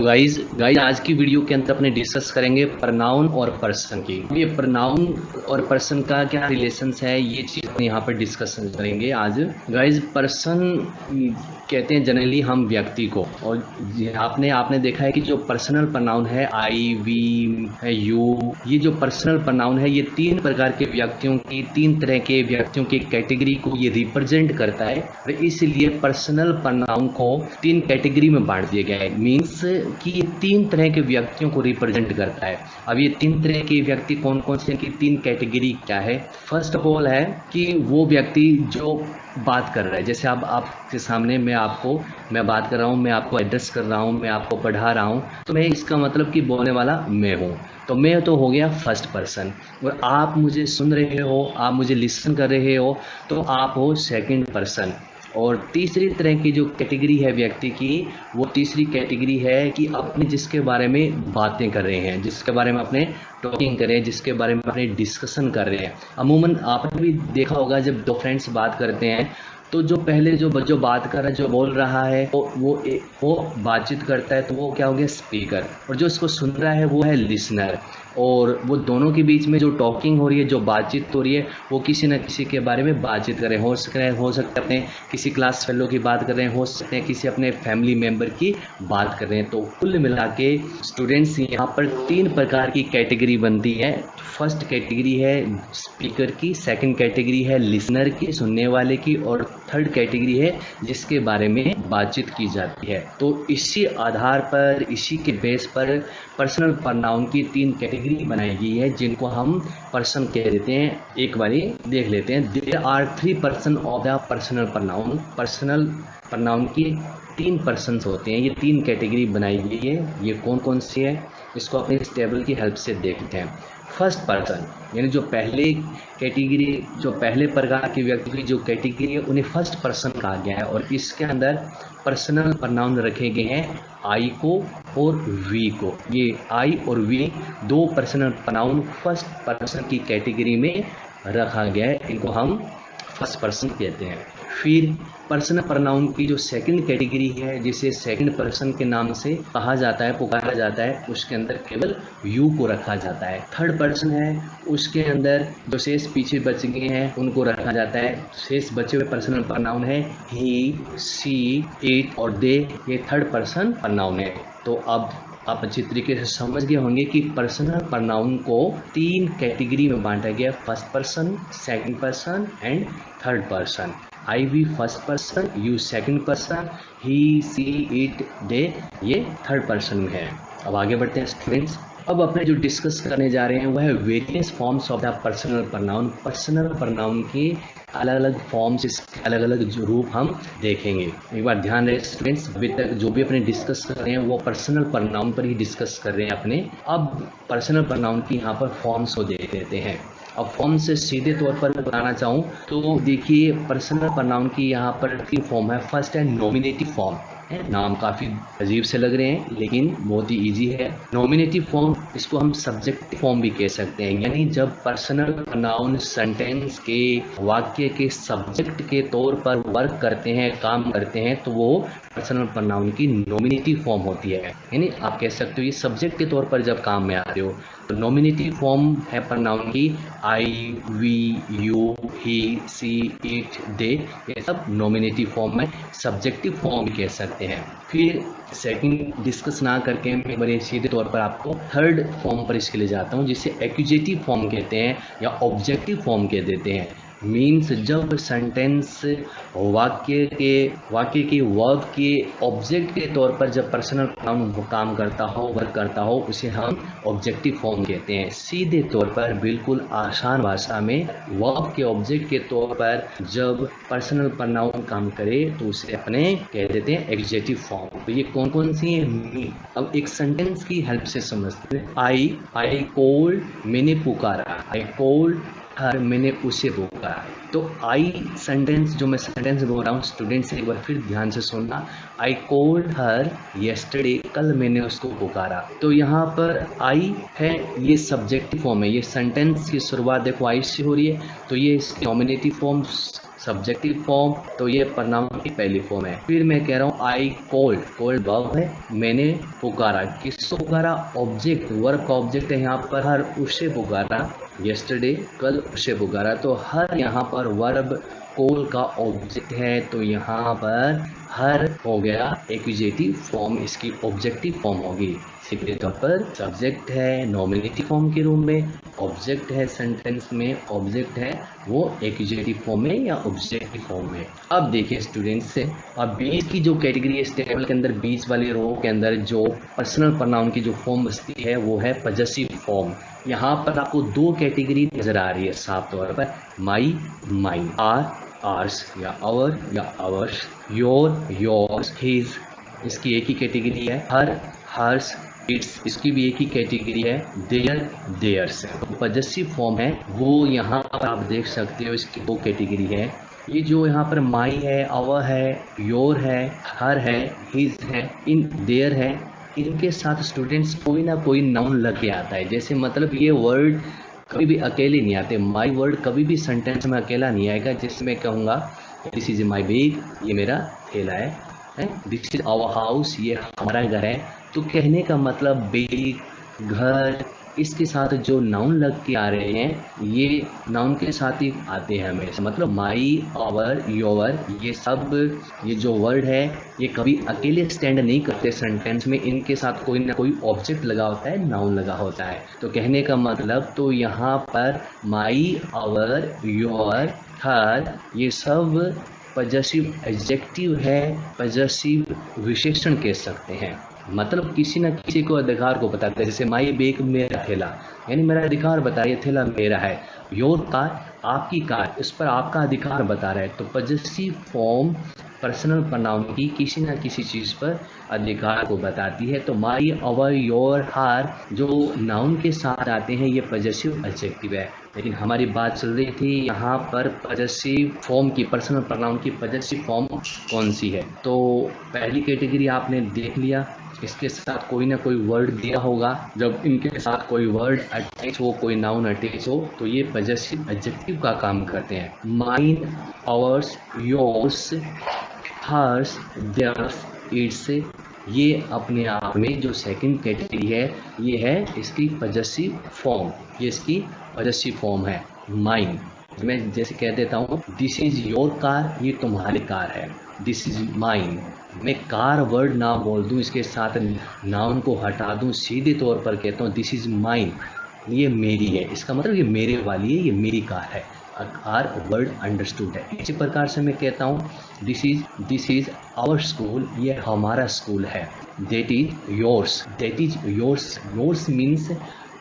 Guys guys आज की video के अंदर अपने डिस्कस करेंगे प्रनाउन और पर्सन की। ये प्रनाउन और पर्सन का क्या रिलेशंस है, ये चीज़ यहाँ पर डिस्कशन करेंगे आज। गाइज पर्सन कहते हैं जनरली हम व्यक्ति को, और आपने आपने देखा है कि जो पर्सनल प्रनाउन है आई वी है यू, ये जो पर्सनल प्रनाउन है ये तीन प्रकार के व्यक्तियों की, तीन तरह के व्यक्तियों की कैटेगरी को ये रिप्रेजेंट करता है। और इसलिए पर्सनल प्रनाउन को तीन कैटेगरी में बांट दिया गया है। मीन्स कि ये तीन तरह के व्यक्तियों को रिप्रेजेंट करता है। अब ये तीन तरह के व्यक्ति कौन कौन से, की तीन कैटेगरी क्या है। फर्स्ट ऑफ ऑल है कि वो व्यक्ति जो बात कर रहा है, जैसे अब आपके सामने मैं बात कर रहा हूँ, मैं आपको एड्रेस कर रहा हूँ, मैं आपको पढ़ा रहा हूँ, तो मैं इसका मतलब कि बोलने वाला मैं हूँ, तो मैं तो हो गया फर्स्ट पर्सन। और आप मुझे सुन रहे हो, आप मुझे लिसन कर रहे हो, तो आप हो सेकंड पर्सन। और तीसरी तरह की जो कैटेगरी है व्यक्ति की, वो तीसरी कैटेगरी है कि अपने जिसके बारे में बातें कर रहे हैं, जिसके बारे में अपने टॉकिंग कर रहे हैं, जिसके बारे में अपने डिस्कशन कर रहे हैं। अमूमन आपने भी देखा होगा जब दो फ्रेंड्स बात करते हैं, तो जो पहले जो बात कर रहा है, जो बोल रहा है, वो बातचीत करता है, तो वो क्या हो गया स्पीकर, और जो इसको सुन रहा है वो है लिसनर। और वो दोनों के बीच में जो टॉकिंग हो रही है, जो बातचीत हो रही है, वो किसी न किसी के बारे में बातचीत कर रहे हैं। हो सकता है अपने किसी क्लास फेलो की बात कर रहे हैं, हो सकते हैं किसी अपने फैमिली मेम्बर की बात कर रहे हैं। तो कुल मिला के स्टूडेंट्स यहाँ पर तीन प्रकार की कैटेगरी बनती है। फर्स्ट कैटेगरी है स्पीकर की, सेकंड कैटेगरी है लिसनर की, सुनने वाले की, और थर्ड कैटेगरी है जिसके बारे में बातचीत की जाती है। तो इसी आधार पर, इसी के बेस पर पर्सनल प्रनाउन की तीन कैटेगरी बनाई गई है, जिनको हम पर्सन कह देते हैं। एक बारी देख लेते हैं। There are three person of the personal pronoun. Personal pronoun की तीन पर्सन्स होते हैं, ये तीन कैटेगरी बनाई गई है। ये कौन कौन सी है, इसको अपने इस टेबल की हेल्प से देखते हैं। फर्स्ट पर्सन यानी जो पहले प्रकार के व्यक्ति की जो कैटेगरी है, उन्हें फर्स्ट पर्सन कहा गया है। और इसके अंदर पर्सनल प्रनाउन रखे गए हैं आई को और वी को। ये आई और वी दो पर्सनल प्रनाउन फर्स्ट पर्सन की कैटेगरी में रखा गया है, इनको हम फर्स्ट पर्सन कहते हैं। फिर पर्सनल प्रनाउन की जो सेकंड कैटेगरी है, जिसे सेकंड पर्सन के नाम से कहा जाता है, पुकारा जाता है, उसके अंदर केवल यू को रखा जाता है। थर्ड पर्सन है, उसके अंदर जो शेष पीछे बच गए हैं उनको रखा जाता है। शेष बचे हुए पर्सनल प्रनाउन है ही, सी, इट और दे, ये थर्ड पर्सन प्रनाउन है। तो अब आप अच्छी तरीके से समझ गए होंगे कि पर्सनल प्रनाउन को तीन कैटेगरी में बांटा गया, first person, second person and third person. I we first person, you second person, he, she, it, they ये थर्ड पर्सन में है। अब आगे बढ़ते हैं स्टूडेंट्स। अब अपने जो डिस्कस करने जा रहे हैं वह है various forms of the personal pronoun. Personal pronoun की अलग अलग फॉर्म्स, इसके अलग अलग जो रूप हम देखेंगे। एक बार ध्यान रहे स्टूडेंट्स, अभी तक जो भी अपने डिस्कस कर रहे हैं वो पर्सनल प्रनाउन पर ही डिस्कस कर रहे हैं अपने। अब पर्सनल प्रनाउन की यहाँ पर फॉर्म्स को देख लेते हैं। अब फॉर्म से सीधे तौर पर बताना चाहूँ तो देखिए, पर्सनल प्रनाउन की यहाँ पर तीन फॉर्म है। फर्स्ट है नॉमिनेटिव फॉर्म। नाम काफ़ी अजीब से लग रहे हैं लेकिन बहुत ही इजी है। नॉमिनेटिव फॉर्म, इसको हम सब्जेक्टिव फॉर्म भी कह सकते हैं, यानी जब पर्सनल प्रनाउन सेंटेंस के, वाक्य के सब्जेक्ट के तौर पर वर्क करते हैं, काम करते हैं, तो वो पर्सनल प्रनाउन की नॉमिनेटिव फॉर्म होती है। यानी आप कह सकते हो ये सब्जेक्ट के तौर पर जब काम में आते हो, तो नॉमिनेटिव फॉर्म है प्रनाउन की I, we, you, he, she, it, they, ये सब नॉमिनेटिव फॉर्म है। सब्जेक्टिव फॉर्म भी कह सकते हैं। फिर सेकंड डिस्कस ना करके मैं बड़े सीधे तौर पर आपको थर्ड फॉर्म पर इसके लिए जाता हूँ, जिसे एक्यूजेटिव फॉर्म कहते हैं या ऑब्जेक्टिव फॉर्म कह देते हैं। मीन्स जब सेंटेंस वाक्य के वर्ब के ऑब्जेक्ट के तौर पर जब पर्सनल प्रनाउन काम करता हो, वर्क करता हो, उसे हम ऑब्जेक्टिव फॉर्म कहते हैं। सीधे तौर पर, बिल्कुल आसान भाषा में, वर्ब के ऑब्जेक्ट के तौर पर जब पर्सनल प्रनाउन काम करे तो उसे अपने कह देते हैं एक्जेक्टिव फॉर्म। तो ये कौन कौन सी है, अब एक सेंटेंस की हेल्प से समझते हैं। आई कोल्ड, मैंने पुकारा, आई कोल्ड हर, मैंने उसे पुकारा। तो आई सेंटेंस, जो मैं सेंटेंस बोल रहा हूँ स्टूडेंट से एक बार फिर ध्यान से सुनना। आई कोल्ड हर येस्टरडे, कल मैंने उसको पुकारा। तो यहाँ पर आई है, ये सब्जेक्टिव फॉर्म है। ये सेंटेंस की शुरुआत देखो आई से हो रही है, तो ये इसकी नॉमिनेटिव फॉर्म सब्जेक्टिव फॉर्म, तो ये प्रनाउन की पहली फॉर्म है। फिर मैं कह रहा हूँ आई कॉल्ड, कॉल्ड वर्ब है, मैंने पुकारा, किसको पुकारा, ऑब्जेक्ट, वर्ब का ऑब्जेक्ट है यहाँ पर हर, उसे पुकारा, यस्टरडे कल उसे पुकारा, तो हर यहाँ पर वर्ब कॉल का ऑब्जेक्ट है, तो यहाँ पर हर हो गया एक्यूजेटिव फॉर्म, इसकी ऑब्जेक्टिव फॉर्म होगी। सीधे तौर पर सब्जेक्ट है नॉमिनेटिव फॉर्म के रूप में, ऑब्जेक्ट है सेंटेंस में, ऑब्जेक्ट है वो एक्यूजेटिव फॉर्म में या ऑब्जेक्टिव फॉर्म में। अब देखिए स्टूडेंट्स से, अब बीच की जो कैटेगरी है इस टेबल के अंदर, बीच वाले रो के अंदर जो पर्सनल प्रोनाउन की जो फॉर्म बचती है वो है पॉजेसिव फॉर्म। यहाँ पर आपको दो कैटेगरी नजर आ रही है साफ तौर पर, माई, माइन, आर, आर्स या आवर या आवर्स, योर, योर्स, हिज, इसकी एक ही कैटेगरी है, हर, हर्स, इट्स, इसकी भी एक ही कैटेगरी है, देयर, देयर्स। पॉजेसिव फॉर्म है वो यहाँ पर आप देख सकते हो, इसकी दो कैटेगरी है। ये जो यहाँ पर माई है, आवर है, योर है, हर है, हिज है, इन, देयर है, इनके साथ स्टूडेंट्स कोई ना कोई नाउन लग के आता है। जैसे मतलब ये वर्ड कभी भी अकेले नहीं आते, माई वर्ड कभी भी सेंटेंस में अकेला नहीं आएगा। जैसे मैं कहूँगा दिस इज माई बैग, ये मेरा थैला है, दिस इज आवर हाउस, ये हमारा घर है। तो कहने का मतलब बैग, घर, इसके साथ जो नाउन लग के आ रहे हैं ये नाउन के साथ ही आते हैं हमेशा। मतलब माई, आवर, योर, ये सब, ये जो वर्ड है ये कभी अकेले स्टैंड नहीं करते सेंटेंस में, इनके साथ कोई ना कोई ऑब्जेक्ट लगा होता है, नाउन लगा होता है। तो कहने का मतलब तो यहाँ पर माई, आवर, योर, हर, ये सब पॉजेसिव एडजेक्टिव है, पॉजेसिव विशेषण कह सकते हैं। मतलब किसी न किसी को अधिकार को बताता है। जैसे माई बैग, मेरा थैला, यानी मेरा अधिकार बता रहा है, थैला मेरा है। योर कार, आपकी कार, इस पर आपका अधिकार बता रहा है। तो पॉजेसिव फॉर्म पर्सनल प्रोनाउन की किसी न किसी चीज़ पर अधिकार को बताती है। तो माई, अवर, योर, हर जो नाउन के साथ आते हैं ये पॉजेसिव एडजेक्टिव है। लेकिन हमारी बात चल रही थी यहाँ पर पॉजेसिव फॉर्म की, पर्सनल प्रोनाउन की पॉजेसिव फॉर्म कौन सी है। तो पहली कैटेगरी आपने देख लिया, इसके साथ कोई ना कोई वर्ड दिया होगा, जब इनके साथ कोई वर्ड अटैच हो, कोई नाउन अटैच हो, तो ये पॉजेसिव एडजेक्टिव का काम करते हैं। Mine, ours, yours, hers, theirs, its, ये अपने आप में जो सेकंड कैटेगरी है ये है इसकी पॉजेसिव फॉर्म, ये इसकी पॉजेसिव फॉर्म है। माइन, मैं जैसे कह देता हूँ दिस इज योर कार, ये तुम्हारी कार है, दिस इज माइन। मैं कार वर्ड ना बोल दूँ, इसके साथ नाउन को हटा दूँ, सीधे तौर पर कहता हूँ दिस इज माइन, ये मेरी है, इसका मतलब ये मेरे वाली है, ये मेरी कार है। आर वर्ड अंडरस्टूड है। इसी प्रकार से मैं कहता हूँ दिस इज आवर स्कूल, ये हमारा स्कूल है। That is yours, that is yours, yours means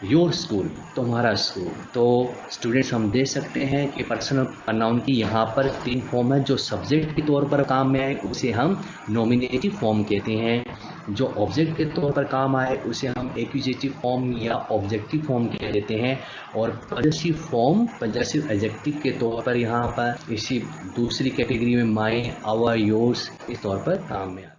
your school, तुम्हारा स्कूल। तो स्टूडेंट्स हम देख सकते हैं कि पर्सनल प्रोनाउन की यहाँ पर तीन फॉर्म है। जो सब्जेक्ट के तौर पर काम में आए उसे हम नॉमिनेटिव फॉर्म कहते हैं, जो ऑब्जेक्ट के तौर पर काम आए उसे हम एक्यूजेटिव फॉर्म या ऑब्जेक्टिव फॉर्म कह देते हैं, और पॉजेसिव फॉर्म पॉजेसिव एडजेक्टिव के तौर पर यहाँ पर इसी दूसरी कैटेगरी में माई, आवर, योर्स इस तौर पर काम में आए।